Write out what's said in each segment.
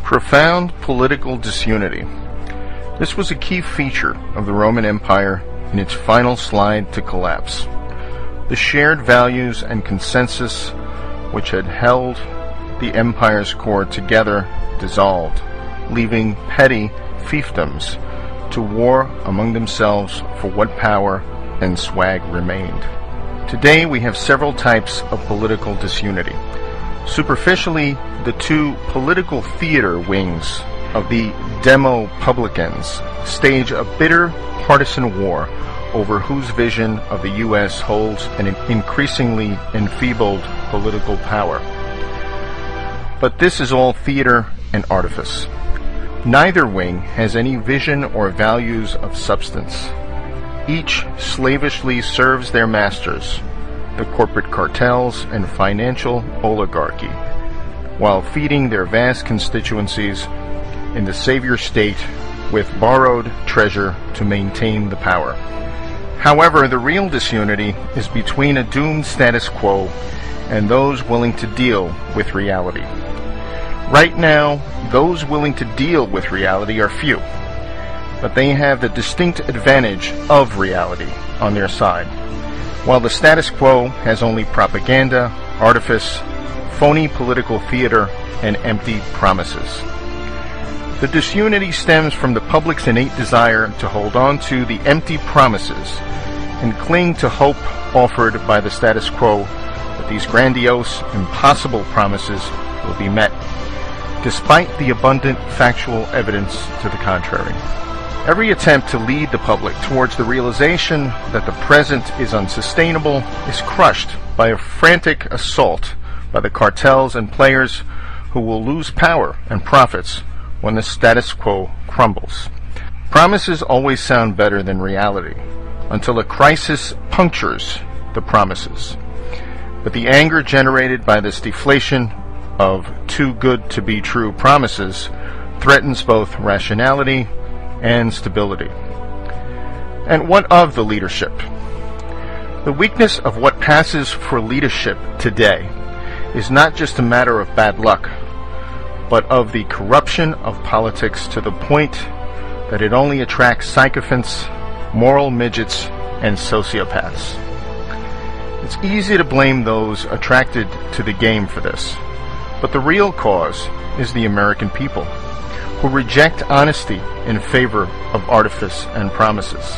Profound political disunity. This was a key feature of the Roman Empire in its final slide to collapse. The shared values and consensus which had held the empire's core together dissolved, leaving petty fiefdoms to war among themselves for what power and swag remained. Today we have several types of political disunity. Superficially, the two political theater wings of the Demo-publicans stage a bitter partisan war over whose vision of the U.S. holds an increasingly enfeebled political power. But this is all theater and artifice. Neither wing has any vision or values of substance. Each slavishly serves their masters, the corporate cartels and financial oligarchy, while feeding their vast constituencies in the savior state with borrowed treasure to maintain the power. However, the real disunity is between a doomed status quo and those willing to deal with reality. Right now, those willing to deal with reality are few, but they have the distinct advantage of reality on their side, while the status quo has only propaganda, artifice, phony political theater, and empty promises. The disunity stems from the public's innate desire to hold on to the empty promises and cling to hope offered by the status quo that these grandiose, impossible promises will be met, despite the abundant factual evidence to the contrary. Every attempt to lead the public towards the realization that the present is unsustainable is crushed by a frantic assault by the cartels and players who will lose power and profits when the status quo crumbles. Promises always sound better than reality until a crisis punctures the promises. But the anger generated by this deflation of too good to be true promises threatens both rationality and stability. And what of the leadership? The weakness of what passes for leadership today is not just a matter of bad luck, but of the corruption of politics to the point that it only attracts sycophants, moral midgets, and sociopaths. It's easy to blame those attracted to the game for this, but the real cause is the American people, who reject honesty in favor of artifice and promises.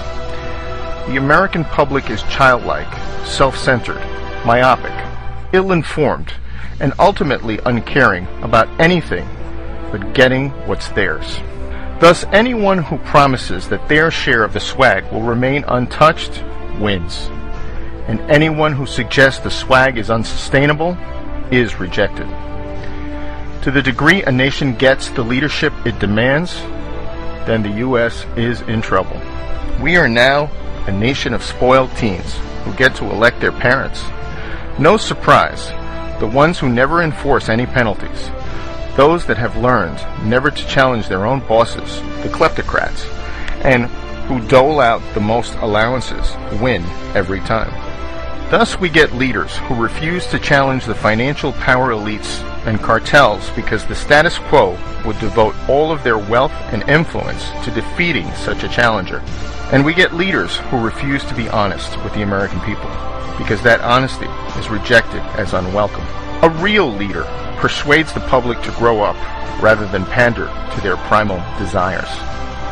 The American public is childlike, self-centered, myopic, ill-informed, and ultimately uncaring about anything but getting what's theirs. Thus, anyone who promises that their share of the swag will remain untouched wins, and anyone who suggests the swag is unsustainable is rejected. To the degree a nation gets the leadership it demands, then the U.S. is in trouble. We are now a nation of spoiled teens who get to elect their parents. No surprise, the ones who never enforce any penalties, those that have learned never to challenge their own bosses, the kleptocrats, and who dole out the most allowances, win every time. Thus we get leaders who refuse to challenge the financial power elites and cartels because the status quo would devote all of their wealth and influence to defeating such a challenger. And we get leaders who refuse to be honest with the American people because that honesty is rejected as unwelcome. A real leader persuades the public to grow up rather than pander to their primal desires.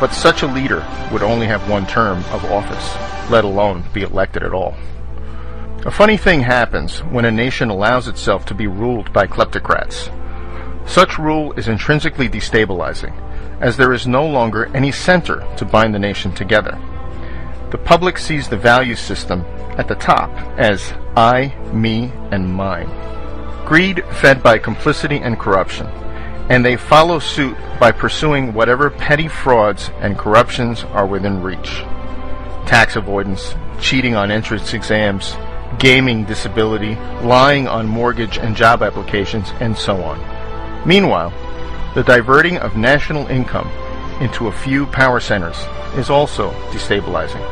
But such a leader would only have one term of office, let alone be elected at all. A funny thing happens when a nation allows itself to be ruled by kleptocrats. Such rule is intrinsically destabilizing, as there is no longer any center to bind the nation together. The public sees the value system at the top as I, me, and mine. Greed fed by complicity and corruption, and they follow suit by pursuing whatever petty frauds and corruptions are within reach. Tax avoidance, cheating on entrance exams, gaming disability, lying on mortgage and job applications, and so on. Meanwhile, the diverting of national income into a few power centers is also destabilizing.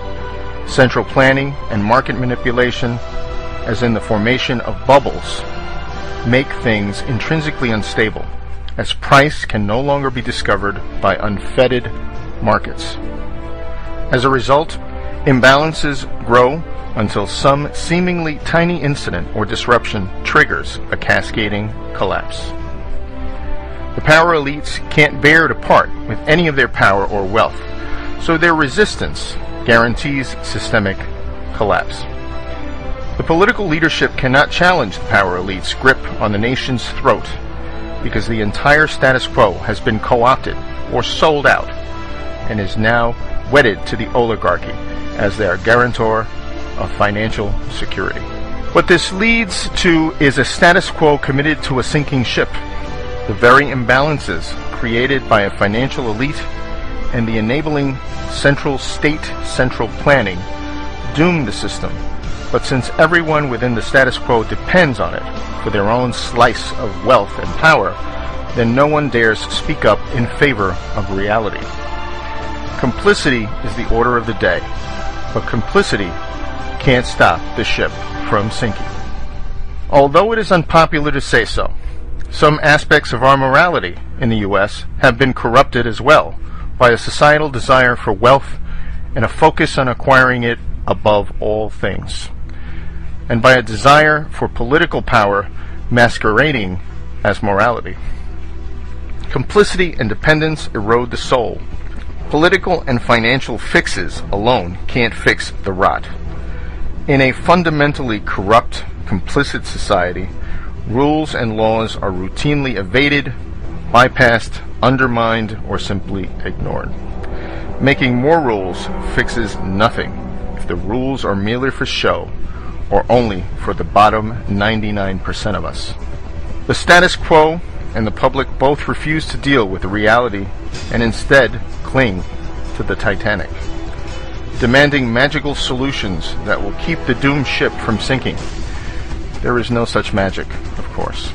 Central planning and market manipulation, as in the formation of bubbles, make things intrinsically unstable, as price can no longer be discovered by unfettered markets. As a result, imbalances grow until some seemingly tiny incident or disruption triggers a cascading collapse. The power elites can't bear to part with any of their power or wealth, so their resistance guarantees systemic collapse. The political leadership cannot challenge the power elite's grip on the nation's throat because the entire status quo has been co-opted or sold out and is now wedded to the oligarchy as their guarantor of financial security. What this leads to is a status quo committed to a sinking ship. The very imbalances created by a financial elite and the enabling central planning doom the system. But since everyone within the status quo depends on it for their own slice of wealth and power, then no one dares speak up in favor of reality. Complicity is the order of the day, but complicity can't stop the ship from sinking. Although it is unpopular to say so, some aspects of our morality in the U.S. have been corrupted as well by a societal desire for wealth and a focus on acquiring it above all things, and by a desire for political power masquerading as morality. Complicity and dependence erode the soul. Political and financial fixes alone can't fix the rot. In a fundamentally corrupt, complicit society, rules and laws are routinely evaded, bypassed, undermined, or simply ignored. Making more rules fixes nothing if the rules are merely for show or only for the bottom 99% of us. The status quo and the public both refuse to deal with the reality and instead cling to the Titanic, demanding magical solutions that will keep the doomed ship from sinking. There is no such magic, of course,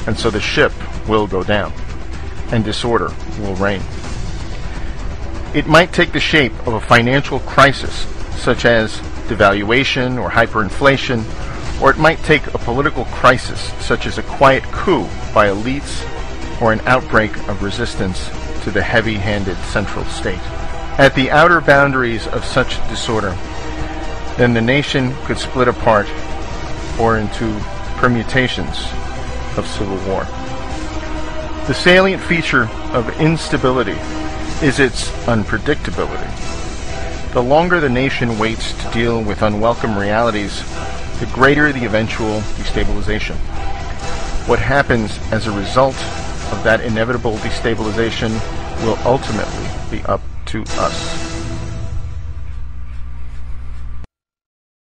and so the ship will go down, and disorder will reign. It might take the shape of a financial crisis, such as devaluation or hyperinflation, or it might take a political crisis, such as a quiet coup by elites or an outbreak of resistance to the heavy-handed central state. At the outer boundaries of such disorder, then the nation could split apart or into permutations of civil war. The salient feature of instability is its unpredictability. The longer the nation waits to deal with unwelcome realities, the greater the eventual destabilization. What happens as a result of that inevitable destabilization will ultimately be up to us.